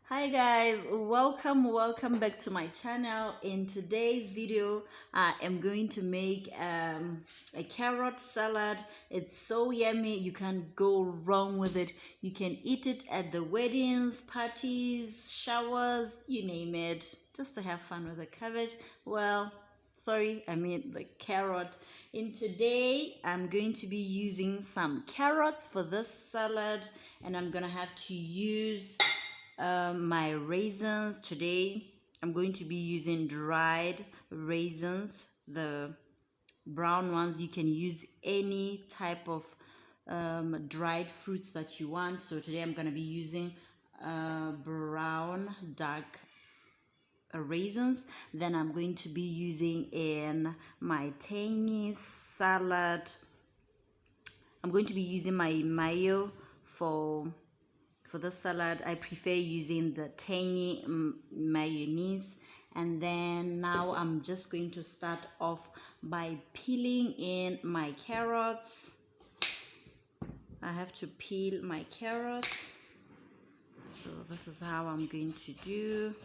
Hi guys, welcome back to my channel. In today's video I am going to make a carrot salad. It's so yummy, you can't go wrong with it. You can eat it at the weddings, parties, showers, you name it, just to have fun with the cabbage. Well, sorry, I mean the carrot. In today I'm going to be using some carrots for this salad, and I'm gonna have to use my raisins. Today I'm going to be using dried raisins, the brown ones. You can use any type of dried fruits that you want. So today I'm going to be using brown dark raisins. Then I'm going to be using in my tangy salad, I'm going to be using my mayo for the salad. I prefer using the tangy mayonnaise. And then now I'm just going to start off by peeling in my carrots. I have to peel my carrots, so this is how I'm going to do.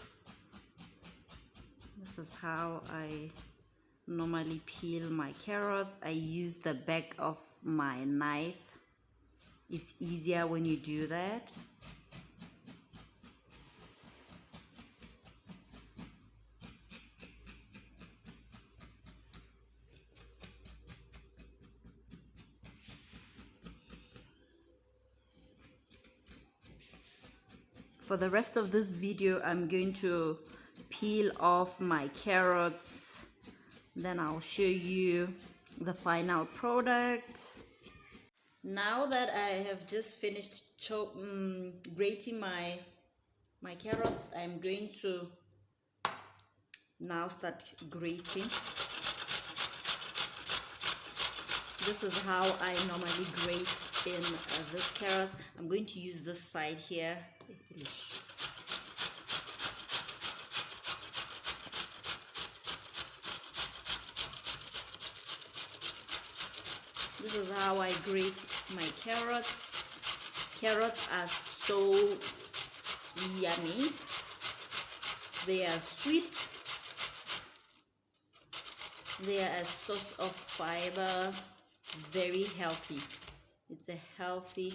This is how I normally peel my carrots. I use the back of my knife. It's easier when you do that. For the rest of this video, I'm going to peel off my carrots. Then I'll show you the final product. Now that I have just finished grating my carrots, I'm going to now start grating. This is how I normally grate in this carrot. I'm going to use this side here. This is how I grate my carrots. Carrots are so yummy. They are sweet. They are a source of fiber. Very healthy. It's a healthy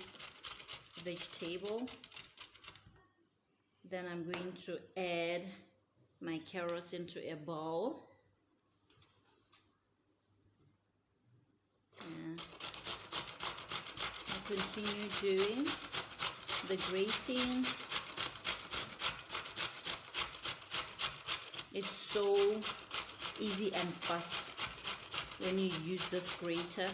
vegetable. Then I'm going to add my carrots into a bowl. And I'll continue doing the grating. It's so easy and fast when you use this grater.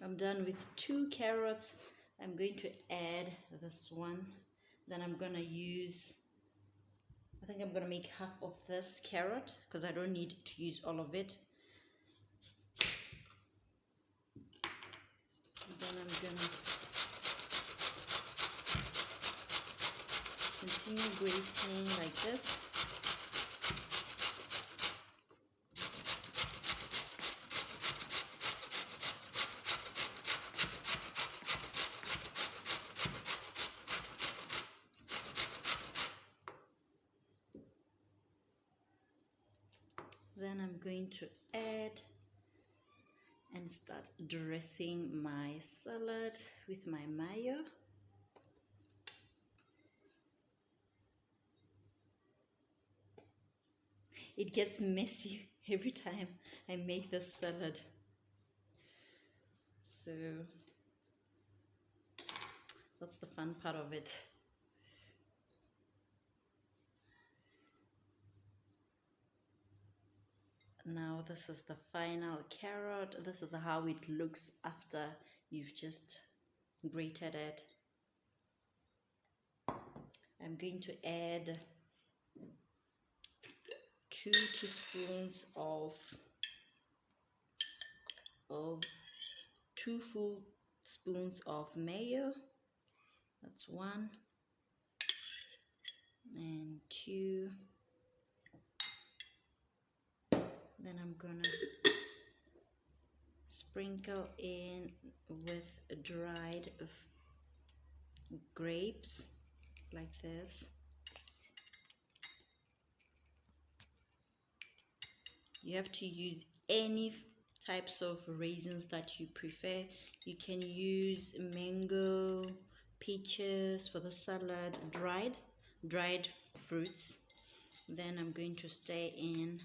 I'm done with 2 carrots. I'm going to add this one. Then I'm gonna use, I think I'm gonna make half of this carrot because I don't need to use all of it. And then I'm gonna continue grating like this. Then I'm going to add and start dressing my salad with my mayo. It gets messy every time I make this salad, so that's the fun part of it. Now this is the final carrot. This is how it looks after you've just grated it. I'm going to add 2 teaspoons of 2 full spoons of mayo. That's 1 and 2. Then I'm gonna sprinkle in with dried grapes like this. You have to use any types of raisins that you prefer. You can use mango, peaches for the salad, dried fruits. Then I'm going to stir in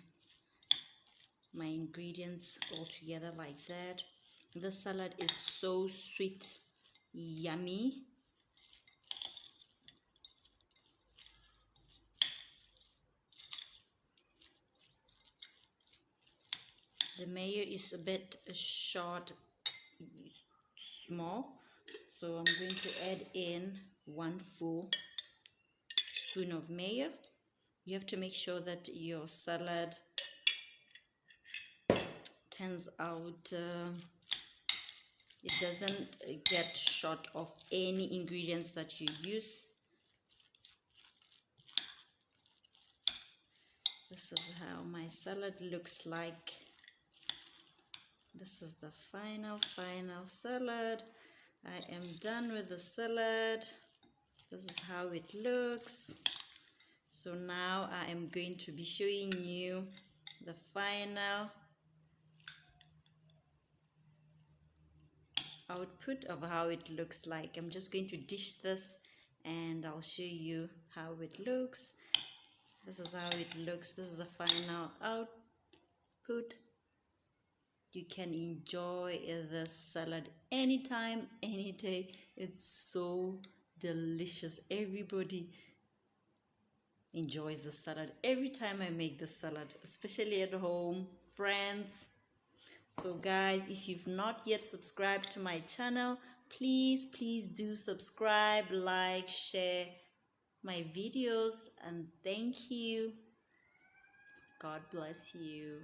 my ingredients all together like that. The salad is so sweet, yummy. The mayo is a bit short, small, so I'm going to add in 1 full spoon of mayo. You have to make sure that your salad turns out, it doesn't get short of any ingredients that you use. This is how my salad looks like. This is the final salad. I am done with the salad. This is how it looks. So now I am going to be showing you the final output of how it looks like. I'm just going to dish this and I'll show you how it looks. This is how it looks. This is the final output. You can enjoy this salad anytime, any day. It's so delicious. Everybody enjoys the salad every time I make the salad, especially at home, friends. So guys, if you've not yet subscribed to my channel, please do subscribe, like, share my videos, and thank you. God bless you.